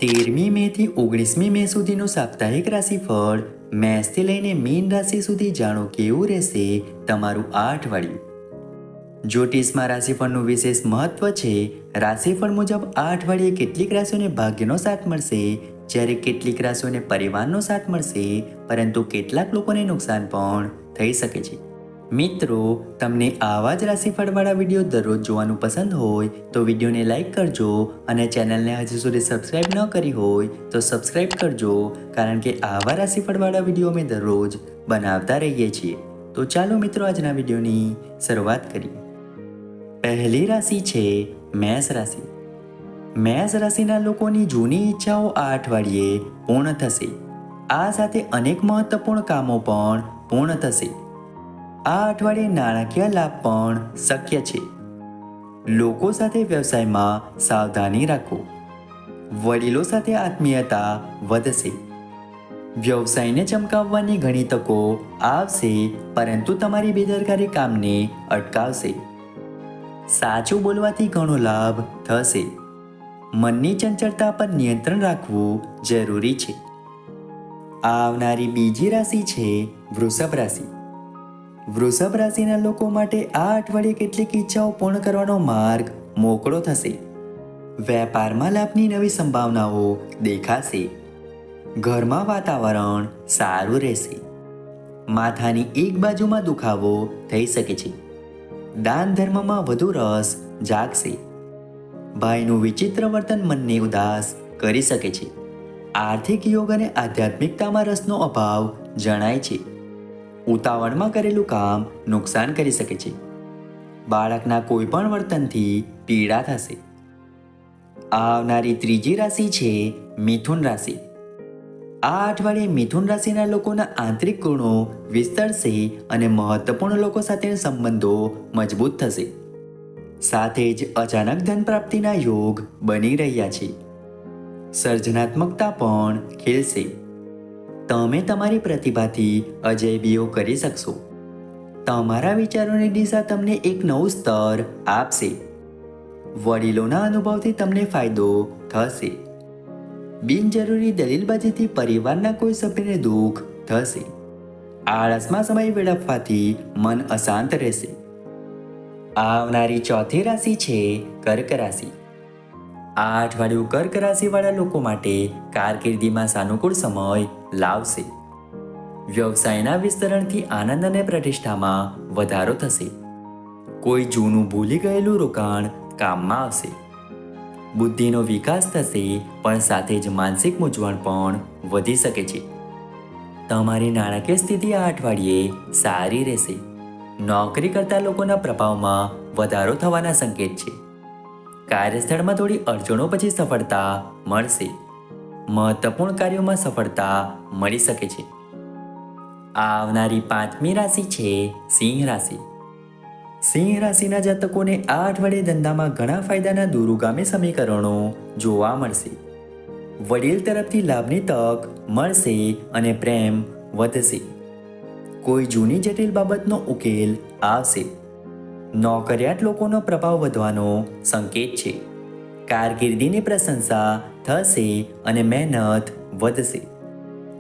13મી મે થી 19મી મે સુધીનું સાપ્તાહિક રાશિફળ મેષથી લઈને મીન રાશિ સુધી જાણો કેવું રહેશે તમારું આ અઠવાડિયું. જ્યોતિષમાં રાશિફળનું વિશેષ મહત્વ છે. રાશિફળ મુજબ આ અઠવાડિયે કેટલીક રાશિઓને ભાગ્યનો સાથ મળશે, જ્યારે કેટલીક રાશિઓને પરિવારનો સાથ મળશે, પરંતુ કેટલાક લોકોને નુકસાન પણ થઈ શકે છે. મિત્રો, તમને આવા જ રાશિફળવાળા વિડીયો દરરોજ જોવાનું પસંદ હોય તો વિડીયોને લાઈક કરજો અને ચેનલને હજુ સુધી સબસ્ક્રાઈબ ન કરી હોય તો સબસ્ક્રાઈબ કરજો, કારણ કે આવા રાશિફળવાળા વિડીયો અમે દરરોજ બનાવતા રહીએ છીએ. તો ચાલો મિત્રો, આજના વિડીયોની શરૂઆત કરીએ. પહેલી રાશિ છે મેષ રાશિ. મેષ રાશિના લોકોની જૂની ઈચ્છાઓ આ અઠવાડિયે પૂર્ણ થશે. આ સાથે અનેક મહત્વપૂર્ણ કામો પણ પૂર્ણ થશે. આ અઠવાડિયે નાણાકીય લાભ પણ શક્ય છે. લોકો સાથે વ્યવસાયમાં સાવધાની રાખો. વડીલો સાથે આત્મીયતા વધશે. વ્યવસાયને ચમકાવવાની ઘણી તકો આવશે, પરંતુ તમારી બેદરકારી કામને અટકાવશે. સાચું બોલવાથી ઘણો લાભ થશે. મનની ચંચળતા પર નિયંત્રણ રાખવું જરૂરી છે. આવનારી બીજી રાશિ છે વૃષભ રાશિ. વૃષભ રાશિના લોકો માટે આ અઠવાડિયે કેટલીક ઈચ્છાઓ પૂર્ણ કરવાનો માર્ગ મોકળો થશે. વેપારમાં લાભની નવી સંભાવનાઓ દેખાશે. ઘરમાં વાતાવરણ સારું રહેશે. માથાની એક બાજુમાં દુખાવો થઈ શકે છે. દાન ધર્મમાં વધુ રસ જાગશે. ભાઈનું વિચિત્ર વર્તન મનને ઉદાસ કરી શકે છે. આર્થિક યોગ અને આધ્યાત્મિકતામાં રસનો અભાવ જણાય છે. ઉતાવળમાં કરેલું કામ નુકસાન કરી શકે છે. બાળકના કોઈ પણ વર્તનથી પીડા થશે. આવનારી ત્રીજી રાશિ છે મિથુન રાશિ. આ અઠવાડિયે મિથુન રાશિના લોકોના આંતરિક ગુણો વિસ્તરશે અને મહત્વપૂર્ણ લોકો સાથેના સંબંધો મજબૂત થશે. સાથે જ અચાનક ધન પ્રાપ્તિના યોગ બની રહ્યા છે. સર્જનાત્મકતા પણ ખીલશે. તમે તમારી પ્રતિભાથી અજયબીઓ કરી શકશો. તમારા વિચારોની દિશા તમને એક નવું સ્તર આપશે. વડીલોના અનુભવથી તમને ફાયદો થશે. બિનજરૂરી દલીલબાજીથી પરિવારના કોઈ સભ્યને દુઃખ થશે. આળસમાં સમય વેડફવાથી મન અશાંત રહેશે. આવનારી ચોથી રાશિ છે કર્ક રાશિ. આ અઠવાડિયું કર્ક રાશિવાળા લોકો માટે કારકિર્દીમાં સાનુકૂળ સમય લાવશે. વ્યવસાયના વિસ્તરણથી આનંદ અને પ્રતિષ્ઠામાં વધારો થશે. કોઈ જૂનું ભૂલી ગયેલું રોકાણ કામમાં આવશે. બુદ્ધિનો વિકાસ થશે, પણ સાથે જ માનસિક મૂંઝવણ પણ વધી શકે છે. તમારી નાણાકીય સ્થિતિ આ અઠવાડિયે સારી રહેશે. નોકરી કરતા લોકોના પ્રભાવમાં વધારો થવાના સંકેત છે. કાર્યસ્થળમાં થોડી અડચણો પછી સફળતા મળશે. મહત્વપૂર્ણ કાર્યોમાં સફળતા મળી શકે છે. આવનારી પાંચમી રાશિ છે સિંહ રાશિ. સિંહ રાશિના જાતકોને આ અઠવાડિયે ધંધામાં ઘણા ફાયદાના દૂરગામી સમીકરણો જોવા મળશે. વડીલ તરફથી લાભની તક મળશે અને પ્રેમ વધશે. કોઈ જૂની જટિલ બાબતનો ઉકેલ આવશે. નોકરિયાત લોકોનો પ્રભાવ વધવાનો સંકેત છે. કારકિર્દીની પ્રશંસા થશે અને મહેનત વધશે.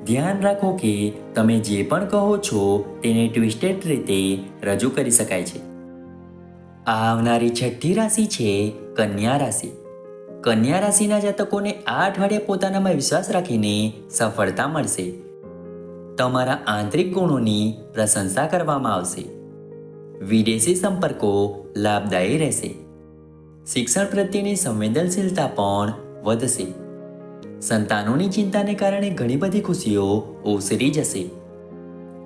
ધ્યાન રાખો કે તમે જે પણ કહો છો તેને ટ્વિસ્ટેડ રીતે રજૂ કરી શકાય છે. આવનારી છઠ્ઠી રાશિ છે કન્યા રાશિ. કન્યા રાશિના જાતકોને આ અઠવાડિયે પોતાનામાં વિશ્વાસ રાખીને સફળતા મળશે. તમારા આંતરિક ગુણોની પ્રશંસા કરવામાં આવશે. વિદેશી સંપર્કો લાભદાયી રહેશે. શિક્ષણ પ્રત્યેની સંવેદનશીલતા પણ વધશે. સંતાનોની ચિંતાને કારણે ઘણી બધી ખુશીઓ ઓસરી જશે.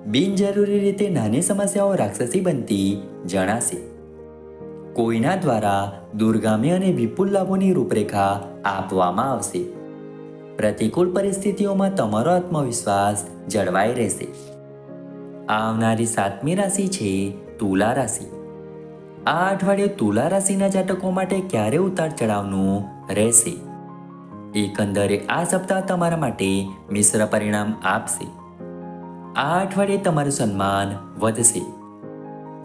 બિનજરૂરી રીતે નાની સમસ્યાઓ રાક્ષસી બનતી જણાશે. કોઈના દ્વારા દૂરગામી અને વિપુલ લાભોની રૂપરેખા આપવામાં આવશે. પ્રતિકૂળ પરિસ્થિતિઓમાં તમારો આત્મવિશ્વાસ જળવાઈ રહેશે. આવનારી સાતમી રાશિ છે તુલા રાશિ. આ અઠવાડિયે તુલા રાશિના જાતકો માટે ક્યારે ઉતાર ચઢાવનું રહેશે. એકંદરે આ સપ્તાહ તમારા માટે મિશ્ર પરિણામ આપશે. આ અઠવાડિયે તમારું સન્માન વધશે.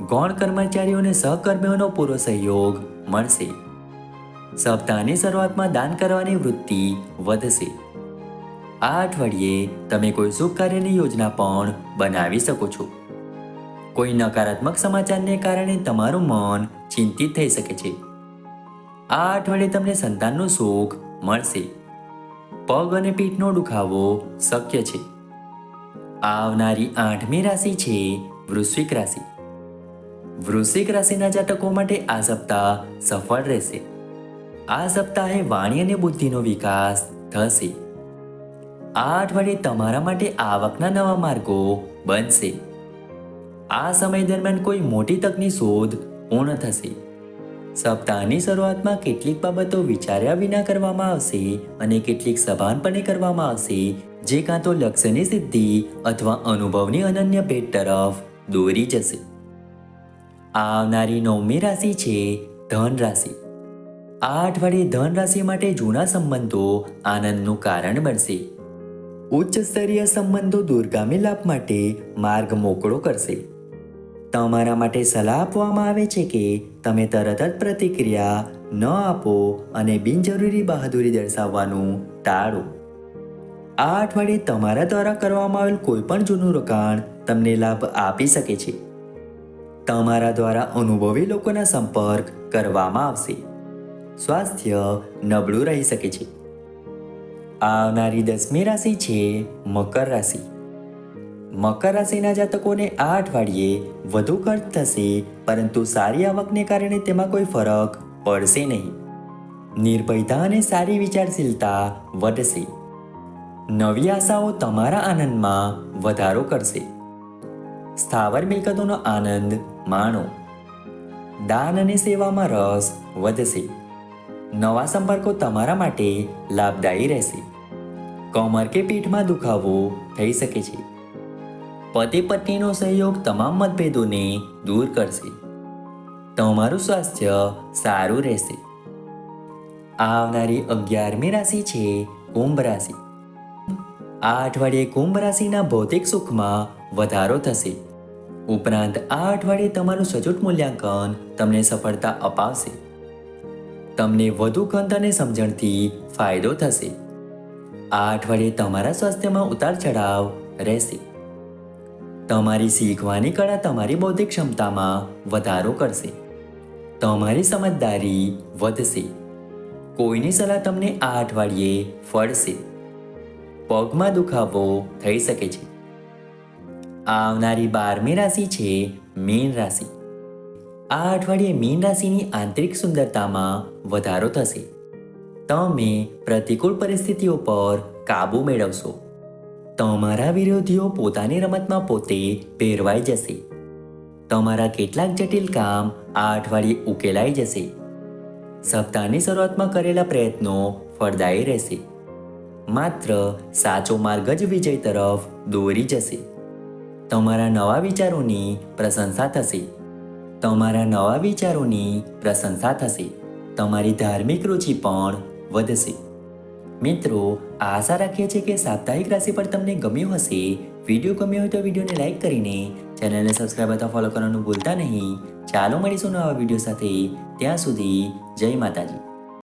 ગૌણ કર્મચારીઓ અને સહકર્મીઓનો પૂરો સહયોગ મળશે. સપ્તાહની શરૂઆતમાં દાન કરવાની વૃત્તિ વધશે. આ અઠવાડિયે તમે કોઈ શુભ કાર્યની યોજના પણ બનાવી શકો છો. કોઈ નકારાત્મક સમાચારને કારણે તમારું મન ચિંતિત થઈ શકે છે. આ અઠવાડિયે તમને સંતાનનું સુખ મળશે. પગ અને પીઠનો દુખાવો શક્ય છે. આવનારી 8મી રાશિ છે વૃશ્ચિક રાશિ. વૃશ્ચિક રાશિના જાતકો માટે આ સપ્તાહ સફળ રહેશે. આ સપ્તાહે વાણી અને બુદ્ધિનો વિકાસ થશે. આ અઠવાડિયે તમારા માટે આવકના નવા માર્ગો બનશે. આ સમય દરમિયાન કોઈ મોટી તકની શોધ પૂર્ણ થશે. સપ્તાહની શરૂઆતમાં કેટલીક બાબતો વિચાર્યા વિના કરવામાં આવશે અને કેટલીક સભાનપણે કરવામાં આવશે, જે કાં તો લક્ષ્યની સિદ્ધિ અથવા અનુભવની અનન્ય ભેટ તરફ દોરી જશે. આવનારી 9મી રાશિ છે ધન રાશિ. આ અઠવાડિયે ધન રાશિ માટે જૂના સંબંધો આનંદનું કારણ બનશે. ઉચ્ચ સ્તરીય સંબંધો દૂરગામી લાભ માટે માર્ગ મોકળો કરશે. તમારા માટે સલાહ આપવામાં આવે છે કે તમે તરત જ પ્રતિક્રિયા ન આપો અને બિનજરૂરી બહાદુરી દર્શાવવાનું ટાળો. આ અઠવાડિયે તમારા દ્વારા કરવામાં આવેલ કોઈ પણ જૂનું રોકાણ તમને લાભ આપી શકે છે. તમારા દ્વારા અનુભવી લોકોના સંપર્ક કરવામાં આવશે. સ્વાસ્થ્ય નબળું રહી શકે છે. આવનારી 10મી રાશિ છે મકર રાશિ. મકર રાશિના જાતકોને આ અઠવાડિયે વધુ ખર્ચ થશે, પરંતુ સારી આવકને કારણે તેમાં કોઈ ફરક પડશે નહીં. નિર્ભયતા અને સારી વિચારશીલતા વધશે. નવી આશાઓ તમારા આનંદમાં વધારો કરશે. સ્થાવર મિલકતોનો આનંદ માણો. દાન અને સેવામાં રસ વધશે. નવા સંપર્કો તમારા માટે લાભદાયી રહેશે. કમર કે પીઠમાં દુખાવો થઈ શકે છે. પતિ પત્નીનો સહયોગ તમામ મતભેદોને દૂર કરશે. તમારું સ્વાસ્થ્ય સારું રહેશે. આવનારી 11મી રાશિ છે કુંભ રાશિ. આ અઠવાડિયે કુંભ રાશિના ભૌતિક સુખમાં વધારો થશે. ઉપરાંત આ અઠવાડિયે તમારું સચોટ મૂલ્યાંકન તમને સફળતા અપાવશે. તમને વધુ ખંત અને સમજણથી ફાયદો થશે. આ અઠવાડિયે તમારા સ્વાસ્થ્યમાં ઉતાર ચઢાવ રહેશે. તમારી શીખવાની કળા તમારી બૌદ્ધિક ક્ષમતામાં વધારો કરશે. તમારી સમજદારી વધશે. કોઈની સલાહ તમને આ અઠવાડિયે ફળશે. પગમાં દુખાવો થઈ શકે છે. આવનારી 12મી રાશિ છે મીન રાશિ. આ અઠવાડિયે મીન રાશિની આંતરિક સુંદરતામાં વધારો થશે. તમે પ્રતિકૂળ પરિસ્થિતિઓ પર કાબૂ મેળવશો. તમારા વિરોધીઓ પોતાની રમતમાં પોતે ભેરવાઈ જશે. તમારા કેટલાક જટિલ કામ આ અઠવાડિયે ઉકેલાઈ જશે. સપ્તાહની શરૂઆતમાં કરેલા પ્રયત્નો ફળદાયી રહેશે. માત્ર સાચો માર્ગ જ વિજય તરફ દોરી જશે. તમારા નવા વિચારોની પ્રશંસા થશે. તમારા નવા વિચારોની પ્રશંસા થશે. તમારી ધાર્મિક રુચિ પણ વધશે. મિત્રો, આશા રાખીએ છીએ કે સાપ્તાહિક રાશિ પર તમને ગમ્યું હશે. વિડીયો ગમ્યો હોય તો વિડીયોને લાઈક કરીને ચેનલને સબસ્ક્રાઈબ અથવા ફોલો કરવાનું ભૂલતા નહીં. ચાલો મળીશું નવા વિડીયો સાથે. ત્યાં સુધી જય માતાજી.